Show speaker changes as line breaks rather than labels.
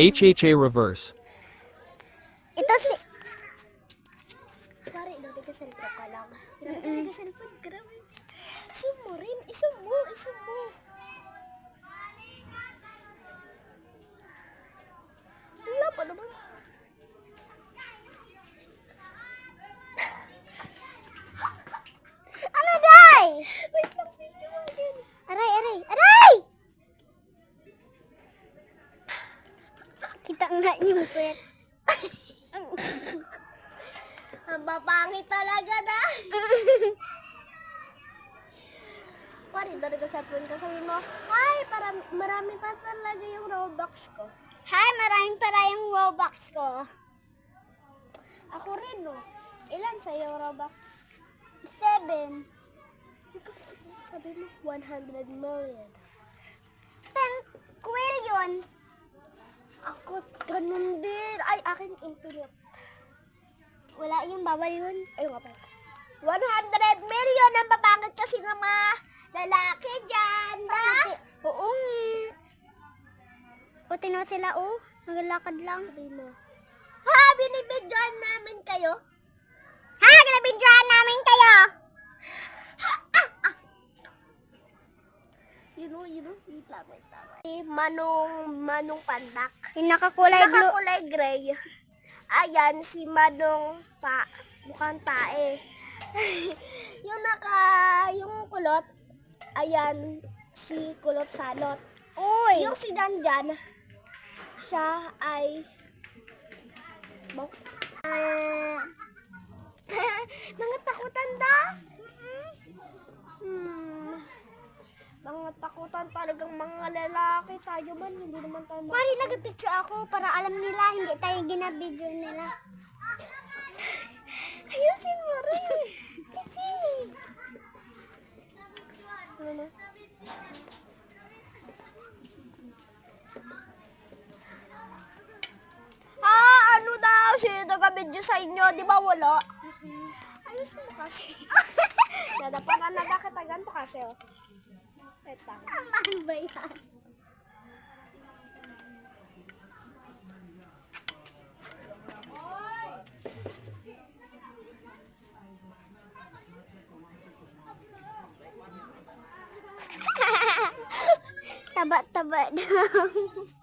HHA reverse.
Ito si...
Pare, ilagay ka cellphone ka lang. Ilagay ka cellphone, grabe. Isum mo rin, isum mo. Wala pa naman.
Ano, Day?
Wait lang, piliwagin.
Aray! Kita nga yung puwet.
Ang papangit talaga na. Pare, ilagay ka cellphone ka. Sabi mo, ay, para marami pa talaga yung Robux ko.
Hi, maraming para yung Robux ko.
Ako rin, no. Ilan sa'yo, Robux?
7.
Sabi mo, 100 million.
10 quillion.
Ako, ganun din. Ay, akin infinite.
Wala yung bawal yun.
Ay, nga pa. 100 million ang papangit kasi ng mga lalaki dyan.
Oo. O, tinaw sila, oh. Naglalakad lang.
Sabi mo, ha, binibidyoan namin kayo?
Ha, ginabidyohan namin kayo.
You know, wait lang. Manong Pandak.
Yung nakakulay blue.
Nakakulay gray. Ayan, si Manong mukhang tae. yung kulot, ayan, si Kulot Salot.
Uy.
Yung si Danjan, siya ay mga takutan da. Mga takutan talagang mga lalaki tayo man, hindi naman tayo
Mari, nag-picture ako para alam nila hindi tayo ginabidyo nila.
Ayusin mo rin. Ano na? Ano daw? Sino nag-video sa inyo? Di ba wala? Ayos mo kasi. Dapat na nagkakita ganito kasi. Oh. Wait lang.
Ano ba yan? Taba-taba daw.